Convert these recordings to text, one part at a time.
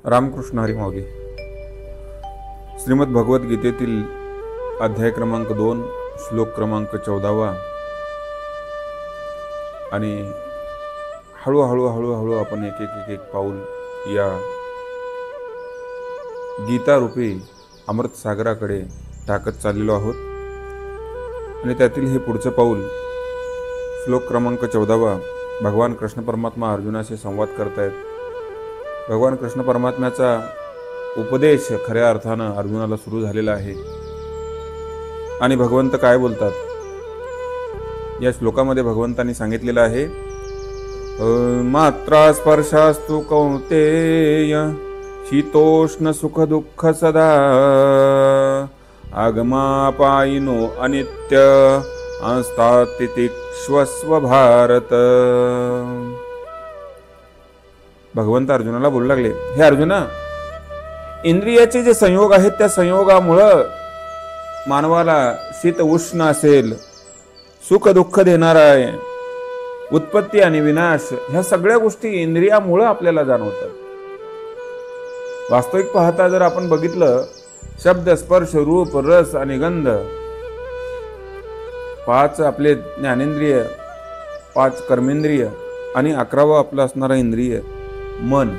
रामकृष्ण हरी माऊली. श्रीमद भगवद्गीतेतील अध्याय क्रमांक 2 श्लोक क्रमांक 14 आणि हळूहळू आपण एक पाऊल या गीता रूपी अमृत सागराकडे टाकत चाललेलो आहोत. आणि त्यातील हे पुढचं पाऊल श्लोक क्रमांक 14 भगवान कृष्ण परमात्मा अर्जुनाशी संवाद करतायत. भगवान कृष्ण परमात्म्याचा उपदेश खऱ्या अर्थानं अर्जुनाला सुरू झालेला आहे. आणि भगवंत काय बोलतात या श्लोकामध्ये भगवंतांनी सांगितलेलं आहे, मात्रा स्पर्शास्तु कौंतेय शीतोष्ण सुख दुःख सदा आगमापायिनो अनित्य अंस्तातितिक्ष्वस्व भारत. भगवंत अर्जुनाला बोलू लागले, हे अर्जुना, इंद्रियाचे जे संयोग आहेत त्या संयोगामुळं मानवाला शीत उष्ण असेल, सुख दुःख देणारा आहे, उत्पत्ती आणि विनाश ह्या सगळ्या गोष्टी इंद्रियामुळं आपल्याला जाणवतात. वास्तविक पाहता जर आपण बघितलं, शब्द स्पर्श रूप रस आणि गंध 5 आपले ज्ञानेंद्रिय, 5 कर्मेंद्रिय आणि 11वं आपलं असणारं इंद्रिय मन.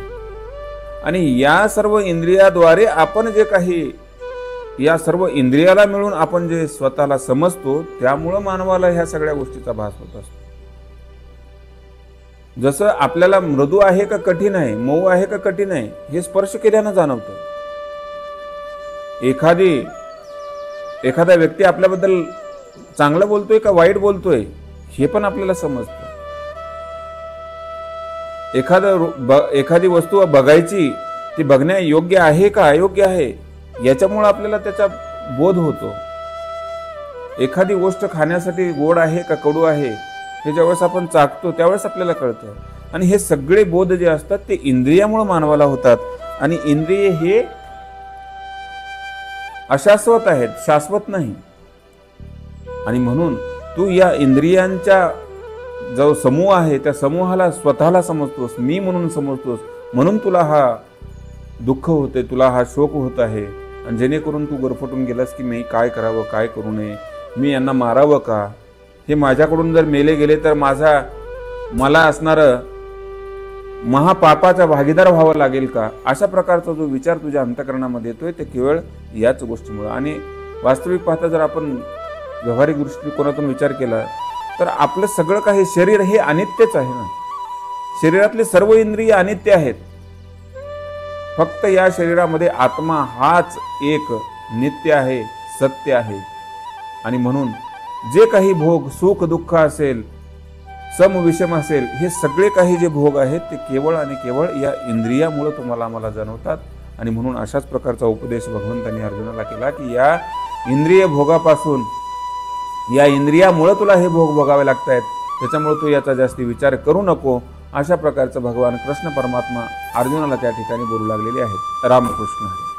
आणि या सर्व इंद्रियाद्वारे आपण जे काही या सर्व इंद्रियाला मिळून आपण जे स्वतःला समजतो त्यामुळं मानवाला ह्या सगळ्या गोष्टीचा भास होत असतो. जसं आपल्याला मृदू आहे का कठीण आहे, मऊ आहे का कठीण आहे हे स्पर्श केल्यानं जाणवतं. एखादा व्यक्ती आपल्याबद्दल चांगलं बोलतोय का वाईट बोलतोय हे पण आपल्याला समजतं. एखादी वस्तू बघायची, ती बघण्या योग्य आहे का अयोग्य आहे याच्यामुळे आपल्याला त्याचा बोध होतो. एखादी गोष्ट खाण्यासाठी गोड आहे का कडू आहे हे ज्यावेळेस आपण चाखतो त्यावेळेस आपल्याला कळतं. आणि हे सगळे बोध जे असतात ते इंद्रियामुळे मानवाला होतात. आणि इंद्रिय हे अशाश्वत आहेत, शाश्वत नाही. आणि म्हणून तू या इंद्रियांच्या जो समूह आहे त्या समूहाला स्वतःला समजतोस, मी म्हणून समजतोस, म्हणून तुला हा दुःख होते, तुला हा शोक होत आहे. आणि जेणेकरून तू गरफटून गेलास की मी काय करावं, काय करू नये, मी यांना मारावं का, हे माझ्याकडून जर मेले गेले तर मला असणारं महापापाचा भागीदार व्हावं लागेल का, अशा प्रकारचा जो विचार तुझ्या अंतःकरणामध्ये येतोय ते केवळ याच गोष्टीमुळे. आणि वास्तविक पाहता जर आपण व्यावहारिक दृष्टिकोनातून विचार केला तर आपलं सगळं काही शरीर हे अनित्यच आहे ना. शरीरातले सर्व इंद्रिय अनित्य आहेत. फक्त या शरीरामध्ये आत्मा हाच एक नित्य आहे, सत्य आहे. आणि म्हणून जे काही भोग सुख दुःख असेल, सम विषम असेल, हे सगळे काही जे भोग आहेत ते केवळ आणि केवळ या इंद्रियामुळे तुम्हाला आम्हाला जाणवतात. आणि म्हणून अशाच प्रकारचा उपदेश भगवंतांनी अर्जुनाला केला की या इंद्रिय भोगापासून, या इंद्रियामुळे तुला हे भोग भोगावे लागतायत, त्याच्यामुळे तू याचा जास्ती विचार करू नको. अशा प्रकारचं भगवान कृष्ण परमात्मा अर्जुनाला त्या ठिकाणी बोलू लागलेले आहेत. रामकृष्ण हरी.